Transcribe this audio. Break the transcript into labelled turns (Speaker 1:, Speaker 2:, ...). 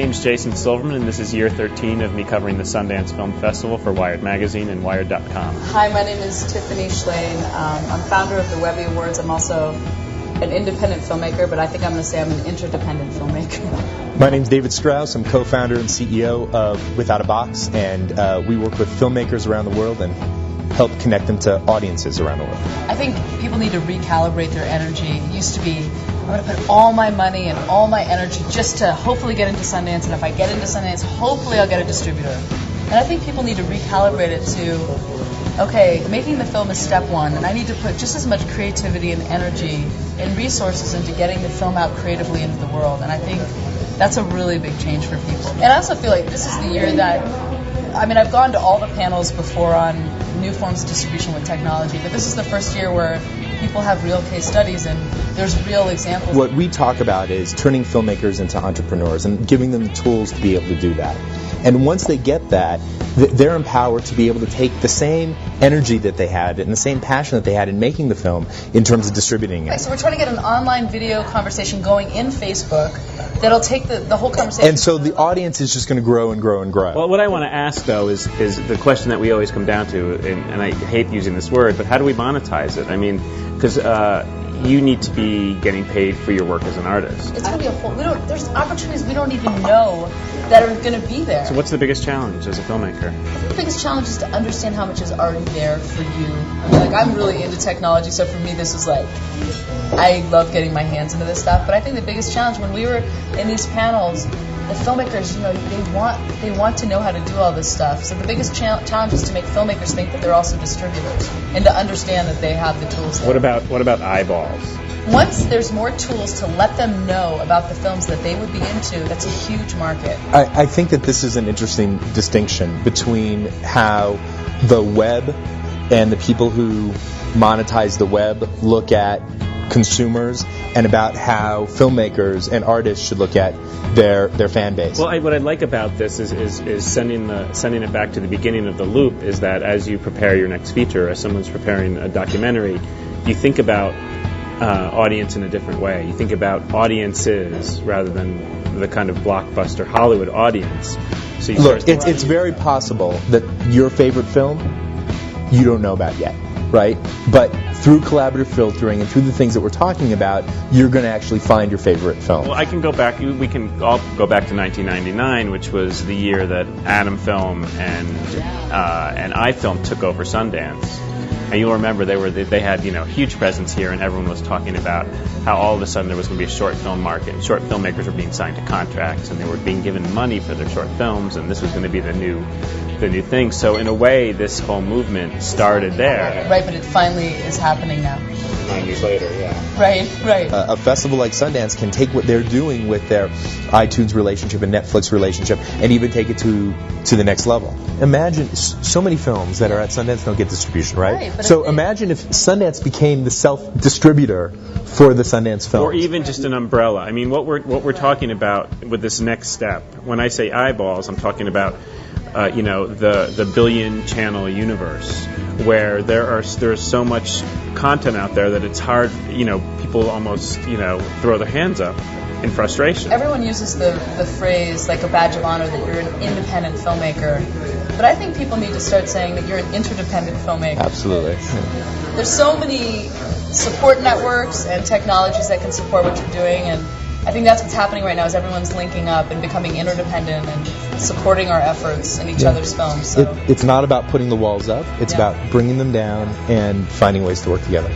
Speaker 1: name's Jason Silverman, and this is year 13 of me covering the Sundance Film Festival for Wired Magazine and Wired.com.
Speaker 2: Hi, my name is Tiffany Schlane. I'm founder of the Webby Awards. I'm also an independent filmmaker, but I think I'm going to say I'm an interdependent filmmaker.
Speaker 3: My name's David Strauss. I'm co-founder and CEO of Without a Box, and we work with filmmakers around the world and help connect them to audiences around the world.
Speaker 2: I think people need to recalibrate their energy. It used to be, I'm going to put all my money and all my energy just to hopefully get into Sundance, and if I get into Sundance, hopefully I'll get a distributor. And I think people need to recalibrate it to, okay, making the film is step one, and I need to put just as much creativity and energy and resources into getting the film out creatively into the world. And I think that's a really big change for people. And I also feel like this is the year that, I mean, I've gone to all the panels before on new forms of distribution with technology, but this is the first year where people have real case studies and there's real examples.
Speaker 3: What we talk about is turning filmmakers into entrepreneurs and giving them the tools to be able to do that. And once they get that, they're empowered to be able to take the same energy that they had and the same passion that they had in making the film in terms of distributing it.
Speaker 2: Right, so we're trying to get an online video conversation going in Facebook that'll take the whole conversation.
Speaker 3: And so the audience is just going to grow and grow and grow.
Speaker 1: Well, what I want to ask, though, is the question that we always come down to, and I hate using this word, but how do we monetize it? I mean, because you need to be getting paid for your work as an artist.
Speaker 2: It's going to be a whole, there's opportunities we don't even know that are going to be there.
Speaker 1: So what's the biggest challenge as a filmmaker?
Speaker 2: I think the biggest challenge is to understand how much is already there for you. I mean, like, I'm really into technology, so for me this is like, I love getting my hands into this stuff, but I think the biggest challenge when we were in these panels, the filmmakers, you know, they want to know how to do all this stuff. So the biggest challenge is to make filmmakers think that they're also distributors and to understand that they have the tools there.
Speaker 1: What about eyeballs?
Speaker 2: Once there's more tools to let them know about the films that they would be into, that's a huge market.
Speaker 3: I think that this is an interesting distinction between how the web and the people who monetize the web look at consumers and about how filmmakers and artists should look at their fan base.
Speaker 1: Well, what I like about this is sending it back to the beginning of the loop, is that as you prepare your next feature, as someone's preparing a documentary, you think about audience in a different way. You think about audiences rather than the kind of blockbuster Hollywood audience. So
Speaker 3: look, it's very possible that your favorite film you don't know about yet, right? But through collaborative filtering and through the things that we're talking about, you're going to actually find your favorite film.
Speaker 1: Well, I can go back. We can all go back to 1999, which was the year that Atom Film and iFilm took over Sundance. And you'll remember they had huge presence here, and everyone was talking about how all of a sudden there was going to be a short film market, and short filmmakers were being signed to contracts, and they were being given money for their short films, and this was going to be the new thing. So in a way, this whole movement started there.
Speaker 2: Right, but it finally is happening now.
Speaker 1: 9 years later, yeah.
Speaker 2: Right.
Speaker 3: A festival like Sundance can take what they're doing with their iTunes relationship and Netflix relationship and even take it to the next level. Imagine so many films that are at Sundance don't get distribution, right? So imagine if Sundance became the self-distributor for the Sundance film.
Speaker 1: Or even just an umbrella. I mean, what we're talking about with this next step, when I say eyeballs, I'm talking about the billion channel universe, where there's so much content out there that it's hard, people almost throw their hands up in frustration.
Speaker 2: Everyone uses the phrase like a badge of honor that you're an independent filmmaker, but I think people need to start saying that you're an interdependent filmmaker.
Speaker 3: Absolutely.
Speaker 2: There's so many support networks and technologies that can support what you're doing, and I think that's what's happening right now, is everyone's linking up and becoming interdependent and supporting our efforts in each other's films. So.
Speaker 3: It's not about putting the walls up. It's about bringing them down and finding ways to work together.